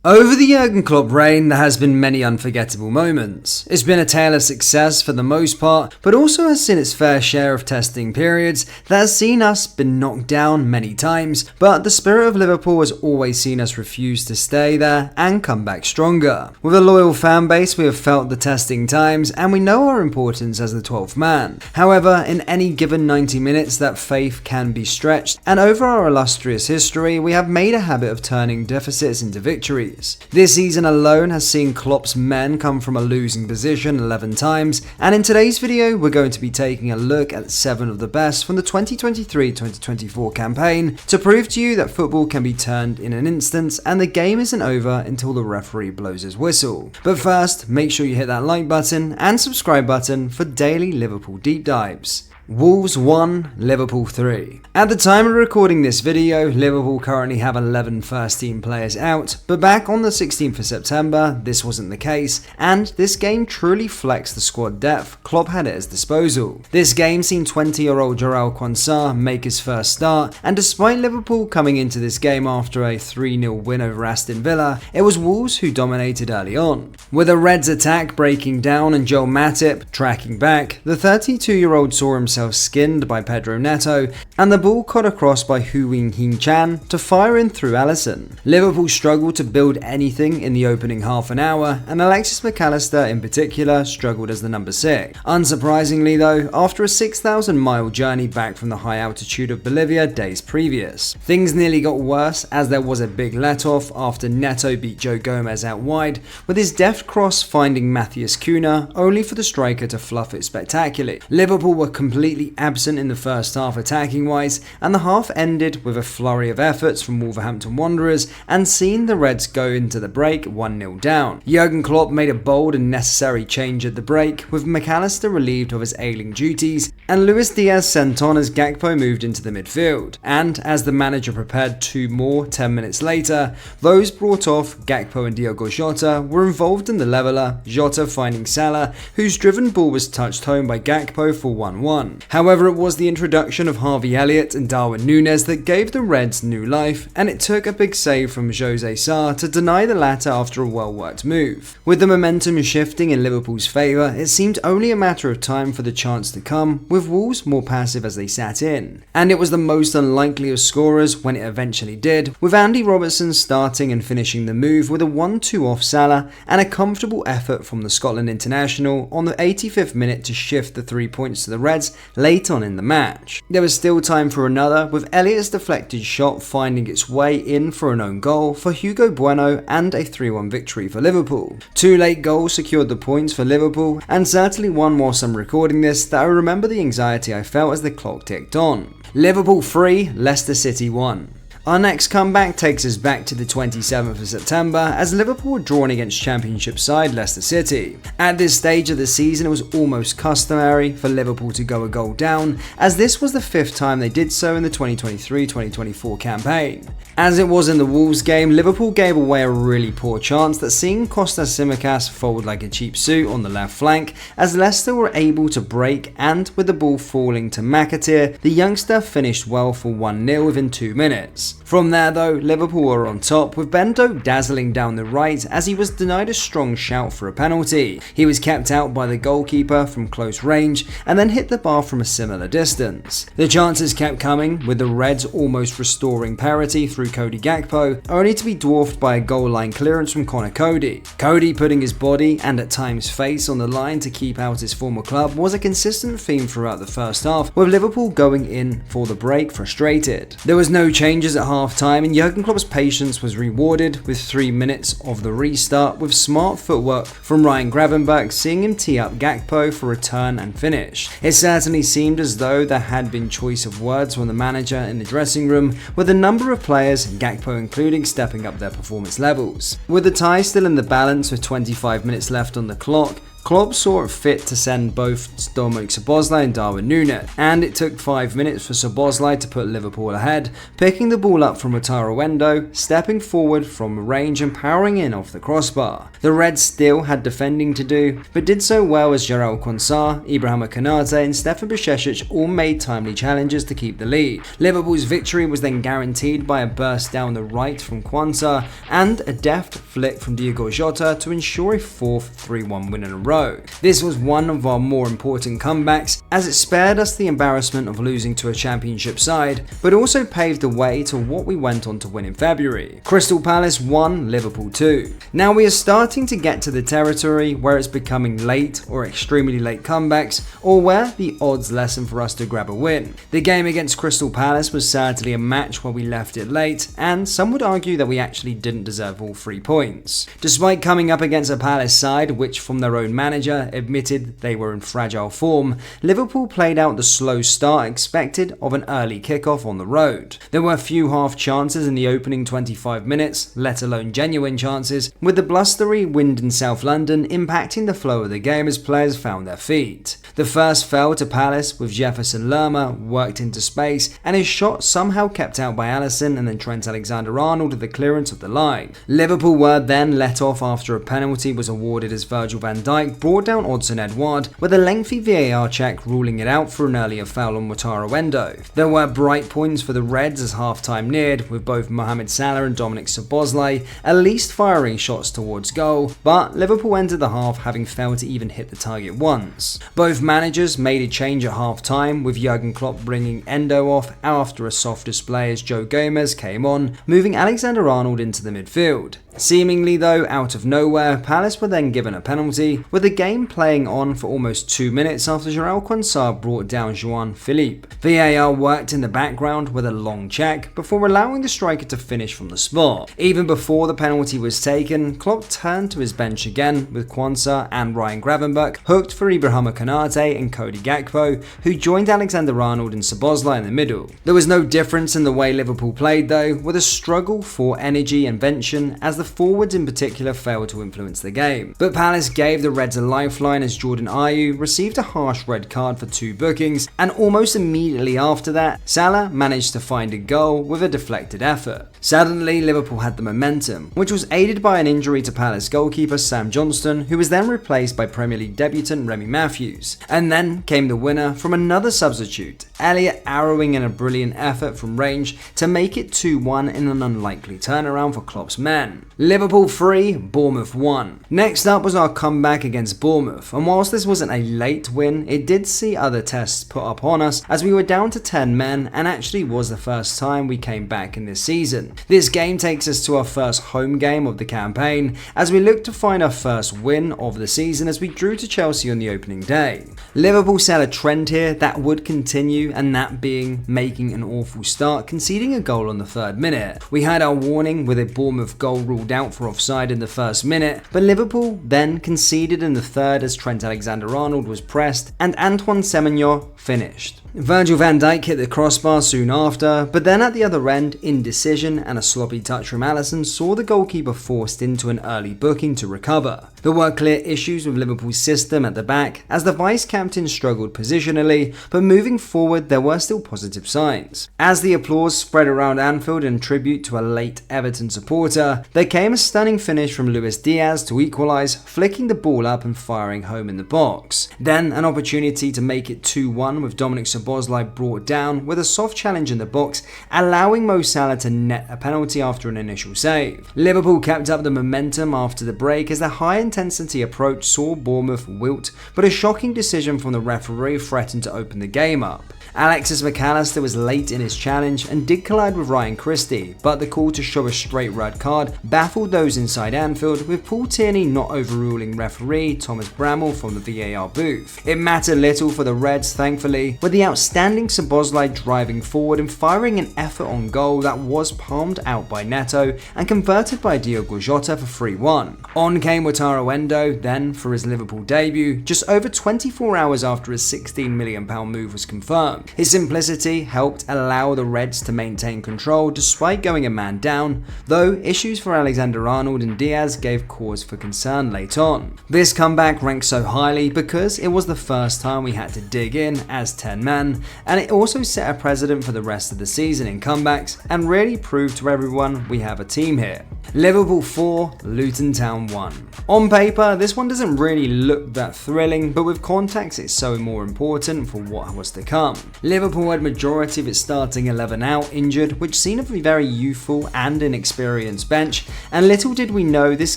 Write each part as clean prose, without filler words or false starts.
Over the Jurgen Klopp reign, there has been many unforgettable moments. It's been a tale of success for the most part, but also has seen its fair share of testing periods that has seen us been knocked down many times, but the spirit of Liverpool has always seen us refuse to stay there and come back stronger. With a loyal fan base, we have felt the testing times and we know our importance as the 12th man. However, in any given 90 minutes, that faith can be stretched, and over our illustrious history, we have made a habit of turning deficits into victories. This season alone has seen Klopp's men come from a losing position 11 times, and in today's video we're going to be taking a look at 7 of the best from the 2023-2024 campaign to prove to you that football can be turned in an instant and the game isn't over until the referee blows his whistle. But first, make sure you hit that like button and subscribe button for daily Liverpool deep dives. Wolves 1, Liverpool 3. At the time of recording this video, Liverpool currently have 11 first team players out, but back on the 16th of September, this wasn't the case, and this game truly flexed the squad depth Klopp had at his disposal. This game seen 20-year-old Jarell Quansah make his first start, and despite Liverpool coming into this game after a 3-0 win over Aston Villa, it was Wolves who dominated early on. With the Reds' attack breaking down and Joel Matip tracking back, the 32-year-old saw himself skinned by Pedro Neto, and the ball cut across by Hu-Wing Chan to fire in through Alisson. Liverpool struggled to build anything in the opening half an hour, and Alexis McAllister in particular struggled as the number 6. Unsurprisingly though, after a 6,000-mile journey back from the high altitude of Bolivia days previous, things nearly got worse as there was a big let-off after Neto beat Joe Gomez out wide, with his deft cross finding Matthias Cunha, only for the striker to fluff it spectacularly. Liverpool were completely absent in the first half attacking wise, and the half ended with a flurry of efforts from Wolverhampton Wanderers and seen the Reds go into the break 1-0 down. Jurgen Klopp made a bold and necessary change at the break, with McAllister relieved of his ailing duties and Luis Diaz sent on as Gakpo moved into the midfield. And as the manager prepared 2 more 10 minutes later, those brought off Gakpo and Diogo Jota were involved in the leveller, Jota finding Salah, whose driven ball was touched home by Gakpo for 1-1. However, it was the introduction of Harvey Elliott and Darwin Núñez that gave the Reds new life, and it took a big save from Jose Sarr to deny the latter after a well-worked move. With the momentum shifting in Liverpool's favour, it seemed only a matter of time for the chance to come, with Wolves more passive as they sat in. And it was the most unlikely of scorers when it eventually did, with Andy Robertson starting and finishing the move with a 1-2 off Salah and a comfortable effort from the Scotland international on the 85th minute to shift the 3 points to the Reds late on in the match. There was still time for another, with Elliott's deflected shot finding its way in for an own goal for Hugo Bueno and a 3-1 victory for Liverpool. 2 late goals secured the points for Liverpool, and certainly one whilst I'm recording this that I remember the anxiety I felt as the clock ticked on. Liverpool 3, Leicester City 1. Our next comeback takes us back to the 27th of September as Liverpool were drawn against Championship side Leicester City. At this stage of the season, it was almost customary for Liverpool to go a goal down, as this was the 5th time they did so in the 2023-2024 campaign. As it was in the Wolves game, Liverpool gave away a really poor chance that seen Kostas Tsimikas fold like a cheap suit on the left flank, as Leicester were able to break, and with the ball falling to McAteer, the youngster finished well for 1-0 within 2 minutes. From there though, Liverpool were on top, with Bento dazzling down the right as he was denied a strong shout for a penalty. He was kept out by the goalkeeper from close range and then hit the bar from a similar distance. The chances kept coming, with the Reds almost restoring parity through Cody Gakpo, only to be dwarfed by a goal line clearance from Connor Cody. Cody putting his body and at times face on the line to keep out his former club was a consistent theme throughout the first half, with Liverpool going in for the break frustrated. There was no changes at half-time, and Jurgen Klopp's patience was rewarded with 3 minutes of the restart, with smart footwork from Ryan Gravenberch seeing him tee up Gakpo for a turn and finish. It certainly seemed as though there had been choice of words from the manager in the dressing room, with a number of players, Gakpo including, stepping up their performance levels. With the tie still in the balance with 25 minutes left on the clock, Klopp saw it fit to send both Dominic Szoboszlai and Darwin Núñez, and it took 5 minutes for Szoboszlai to put Liverpool ahead, picking the ball up from Endo, stepping forward from range and powering in off the crossbar. The Reds still had defending to do, but did so well as Jarell Quansah, Ibrahima Konate and Stefan Bajcetic all made timely challenges to keep the lead. Liverpool's victory was then guaranteed by a burst down the right from Quansah and a deft flick from Diogo Jota to ensure a fourth 3-1 win in a row. This was one of our more important comebacks, as it spared us the embarrassment of losing to a championship side, but also paved the way to what we went on to win in February. Crystal Palace 1, Liverpool 2. Now we are starting to get to the territory where it's becoming late or extremely late comebacks, or where the odds lessen for us to grab a win. The game against Crystal Palace was certainly a match where we left it late, and some would argue that we actually didn't deserve all 3 points. Despite coming up against a Palace side which from their own manager admitted they were in fragile form, Liverpool played out the slow start expected of an early kickoff on the road. There were few half chances in the opening 25 minutes, let alone genuine chances, with the blustery wind in South London impacting the flow of the game as players found their feet. The first fell to Palace with Jefferson Lerma worked into space and his shot somehow kept out by Alisson and then Trent Alexander-Arnold at the clearance of the line. Liverpool were then let off after a penalty was awarded as Virgil van Dijk brought down Edouard with a lengthy VAR check ruling it out for an earlier foul on Endo. There were bright points for the Reds as half-time neared, with both Mohamed Salah and Dominic Szoboszlai at least firing shots towards goal, but Liverpool entered the half having failed to even hit the target once. Both managers made a change at half-time, with Jurgen Klopp bringing Endo off after a soft display as Joe Gomez came on, moving Alexander-Arnold into the midfield. Seemingly though, out of nowhere, Palace were then given a penalty, with the game playing on for almost 2 minutes after Jarell Quansah brought down João Philippe. VAR worked in the background with a long check before allowing the striker to finish from the spot. Even before the penalty was taken, Klopp turned to his bench again, with Quansah and Ryan Gravenberch hooked for Ibrahima Konate and Cody Gakpo, who joined Alexander-Arnold and Szoboszlai in the middle. There was no difference in the way Liverpool played though, with a struggle for energy and invention as the forwards in particular failed to influence the game. But Palace gave the Reds a lifeline as Jordan Ayew received a harsh red card for 2 bookings, and almost immediately after that, Salah managed to find a goal with a deflected effort. Suddenly, Liverpool had the momentum, which was aided by an injury to Palace goalkeeper Sam Johnston, who was then replaced by Premier League debutant Remy Matthews. And then came the winner from another substitute, Elliot arrowing in a brilliant effort from range to make it 2-1 in an unlikely turnaround for Klopp's men. Liverpool 3, Bournemouth 1. Next up was our comeback against Bournemouth, and whilst this wasn't a late win, it did see other tests put up on us as we were down to 10 men and actually was the first time we came back in this season. This game takes us to our first home game of the campaign as we look to find our first win of the season as we drew to Chelsea on the opening day. Liverpool set a trend here that would continue, and that being making an awful start, conceding a goal on the 3rd minute. We had our warning with a Bournemouth goal ruled out for offside in the 1st minute, but Liverpool then conceded in the 3rd as Trent Alexander-Arnold was pressed and Antoine Semenyo finished. Virgil van Dijk hit the crossbar soon after, but then at the other end, indecision and a sloppy touch from Alisson saw the goalkeeper forced into an early booking to recover. There were clear issues with Liverpool's system at the back as the vice-captain struggled positionally, but moving forward there were still positive signs. As the applause spread around Anfield in tribute to a late Everton supporter, there came a stunning finish from Luis Diaz to equalise, flicking the ball up and firing home in the box. Then an opportunity to make it 2-1 with Dominic Szoboszlai brought down with a soft challenge in the box, allowing Mo Salah to net a penalty after an initial save. Liverpool kept up the momentum after the break as the high-intensity approach saw Bournemouth wilt, but a shocking decision from the referee threatened to open the game up. Alexis McAllister was late in his challenge and did collide with Ryan Christie, but the call to show a straight red card baffled those inside Anfield, with Paul Tierney not overruling referee Thomas Bramall from the VAR booth. It mattered little for the Reds, thankfully, with the outstanding Szoboszlai driving forward and firing an effort on goal that was palmed out by Neto and converted by Diogo Jota for 3-1. On came Endo then for his Liverpool debut, just over 24 hours after his £16 million move was confirmed. firm. His simplicity helped allow the Reds to maintain control despite going a man down, though issues for Alexander-Arnold and Diaz gave cause for concern late on. This comeback ranked so highly because it was the first time we had to dig in as 10 men, and it also set a precedent for the rest of the season in comebacks and really proved to everyone we have a team here. Liverpool 4, Luton Town 1. On paper, this one doesn't really look that thrilling, but with context it's so more important for what was to come. Liverpool had majority of its starting 11 out injured, which seen a very youthful and inexperienced bench, and little did we know this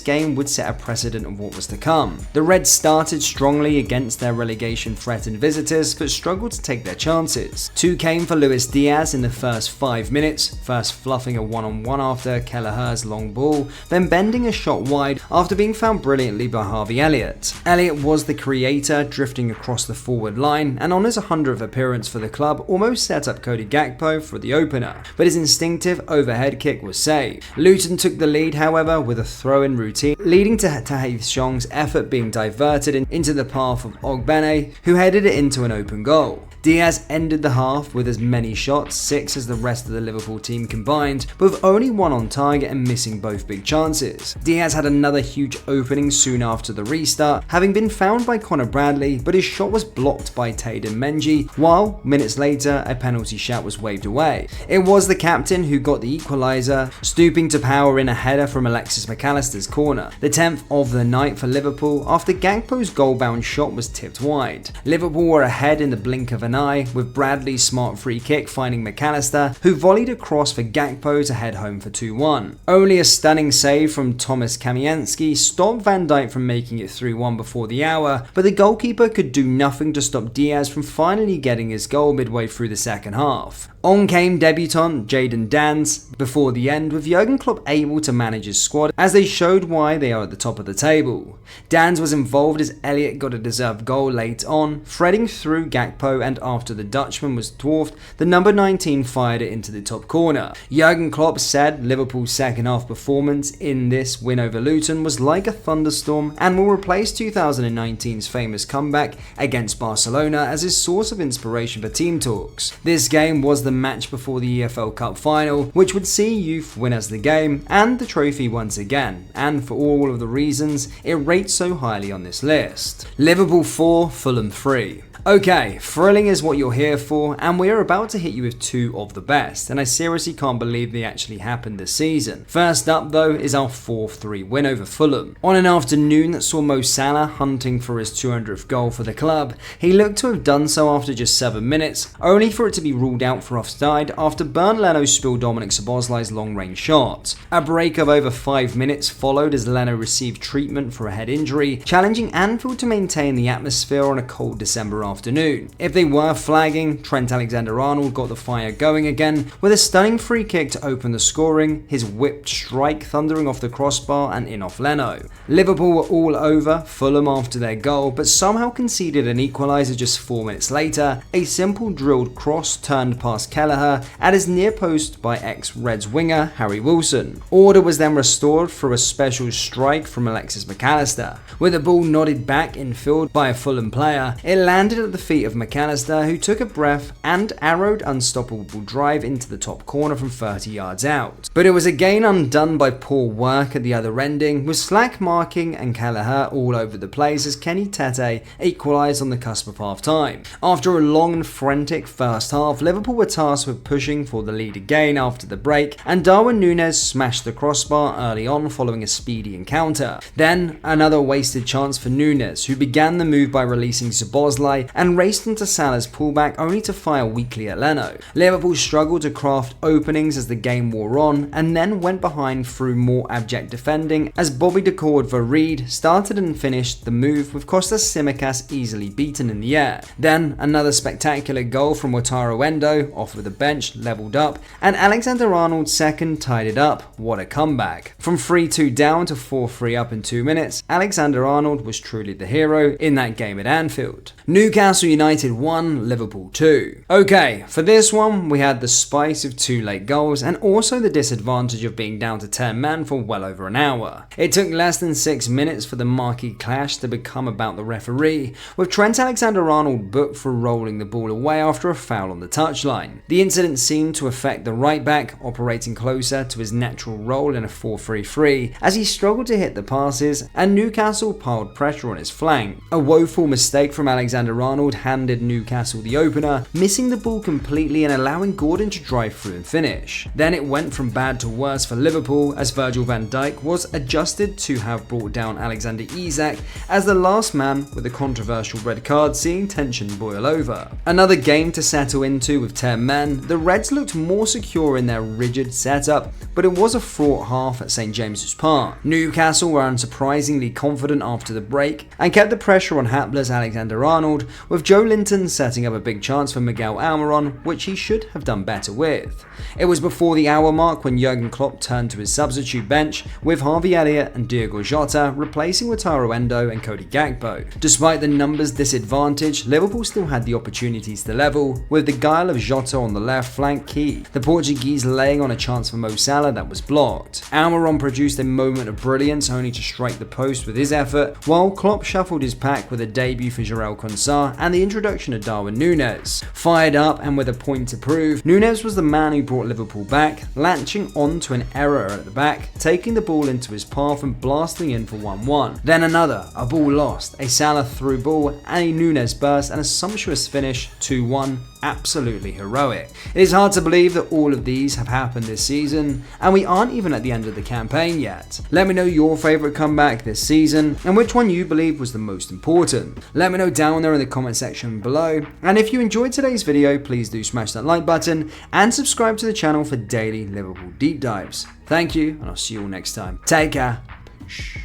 game would set a precedent of what was to come. The Reds started strongly against their relegation threatened visitors, but struggled to take their chances. Two came for Luis Diaz in the first 5 minutes, first fluffing a one-on-one after Kelleher's long ball, then bending a shot wide after being found brilliantly by Harvey Elliott. Elliott was the creator, drifting across the forward line, and on his 100th appearance for the club almost set up Cody Gakpo for the opener, but his instinctive overhead kick was saved. Luton took the lead, however, with a throw-in routine, leading to Tahith Chong's effort being diverted into the path of Ogbene, who headed it into an open goal. Diaz ended the half with as many shots, 6 as the rest of the Liverpool team combined, but with only one on target and missing both big chances. Diaz had another huge opening soon after the restart, having been found by Connor Bradley, but his shot was blocked by Tayden Menji, while minutes later a penalty shout was waved away. It was the captain who got the equaliser, stooping to power in a header from Alexis McAllister's corner, the 10th of the night for Liverpool after Gakpo's goal-bound shot was tipped wide. Liverpool were ahead in the blink of an eye, with Bradley's smart free kick finding McAllister, who volleyed across for Gakpo to head home for 2-1. Only a stunning save from Thomas Kamianski stopped Van Dijk from making it 3-1 before the hour, but the goalkeeper could do nothing to stop Diaz from finally getting his goal midway through the second half. On came debutant Jadon Danns before the end, with Jurgen Klopp able to manage his squad as they showed why they are at the top of the table. Danns was involved as Elliott got a deserved goal late on, threading through Gakpo, and after the Dutchman was dwarfed, the number 19 fired it into the top corner. Jurgen Klopp said Liverpool's second half performance in this win over Luton was like a thunderstorm and will replace 2019's famous comeback against Barcelona as his source of inspiration for team talks. This game was the match before the EFL Cup final, which would see Youth win as the game and the trophy once again, and for all of the reasons it rates so highly on this list. Liverpool 4, Fulham 3. Okay, thrilling is what you're here for, and we are about to hit you with two of the best, and I seriously can't believe they actually happened this season. First up though is our 4-3 win over Fulham. On an afternoon that saw Mo Salah hunting for his 200th goal for the club, he looked to have done so after just 7 minutes, only for it to be ruled out for offside after Bernd Leno spilled Dominic Szoboszlai's long-range shot. A break of over 5 minutes followed as Leno received treatment for a head injury, challenging Anfield to maintain the atmosphere on a cold December afternoon. If they were flagging, Trent Alexander-Arnold got the fire going again with a stunning free kick to open the scoring, his whipped strike thundering off the crossbar and in off Leno. Liverpool were all over Fulham after their goal, but somehow conceded an equaliser just 4 minutes later, a simple drilled cross turned past Kelleher at his near post by ex-Reds winger Harry Wilson. Order was then restored through a special strike from Alexis McAllister. With the ball nodded back in field by a Fulham player, it landed at the feet of McAllister, who took a breath and arrowed unstoppable drive into the top corner from 30 yards out. But it was again undone by poor work at the other ending, with slack marking and Kelleher all over the place as Kenny Tete equalised on the cusp of half-time. After a long and frantic first half, Liverpool were tasked with pushing for the lead again after the break, and Darwin Núñez smashed the crossbar early on following a speedy encounter. Then another wasted chance for Núñez, who began the move by releasing Szoboszlai and raced into Salah's pullback only to fire weakly at Leno. Liverpool struggled to craft openings as the game wore on, and then went behind through more abject defending as Bobby Decord-Vareed started and finished the move with Kostas Tsimikas easily beaten in the air. Then another spectacular goal from Wataru Endo off of the bench levelled up, and Alexander-Arnold's second tied it up. What a comeback. From 3-2 down to 4-3 up in 2 minutes, Alexander-Arnold was truly the hero in that game at Anfield. Newcastle Newcastle United 1, Liverpool 2. Okay, for this one, we had the spice of 2 late goals and also the disadvantage of being down to 10 men for well over an hour. It took less than 6 minutes for the marquee clash to become about the referee, with Trent Alexander-Arnold booked for rolling the ball away after a foul on the touchline. The incident seemed to affect the right back, operating closer to his natural role in a 4-3-3, as he struggled to hit the passes and Newcastle piled pressure on his flank. A woeful mistake from Alexander-Arnold handed Newcastle the opener, missing the ball completely and allowing Gordon to drive through and finish. Then it went from bad to worse for Liverpool as Virgil van Dijk was adjusted to have brought down Alexander Isak as the last man, with a controversial red card, seeing tension boil over. Another game to settle into with 10 men, the Reds looked more secure in their rigid setup, but it was a fraught half at St James's Park. Newcastle were unsurprisingly confident after the break and kept the pressure on hapless Alexander-Arnold, with Joe Linton setting up a big chance for Miguel Almiron, which he should have done better with. It was before the hour mark when Jurgen Klopp turned to his substitute bench, with Harvey Elliott and Diogo Jota replacing Wataru Endo and Cody Gakpo. Despite the numbers disadvantage, Liverpool still had the opportunities to level, with the guile of Jota on the left flank key, the Portuguese laying on a chance for Mo Salah that was blocked. Almiron produced a moment of brilliance only to strike the post with his effort, while Klopp shuffled his pack with a debut for Jarell Quansah and the introduction of Darwin Núñez. Fired up and with a point to prove, Núñez was the man who brought Liverpool back, latching on to an error at the back, taking the ball into his path and blasting in for 1-1. Then another, a ball lost, a Salah through ball, and a Núñez burst and a sumptuous finish, 2-1. Absolutely heroic. It is hard to believe that all of these have happened this season, and we aren't even at the end of the campaign yet. Let me know your favourite comeback this season, and which one you believe was the most important. Let me know down there in the comment section below, and if you enjoyed today's video, please do smash that like button, and subscribe to the channel for daily Liverpool deep dives. Thank you, and I'll see you all next time. Take care. Peace.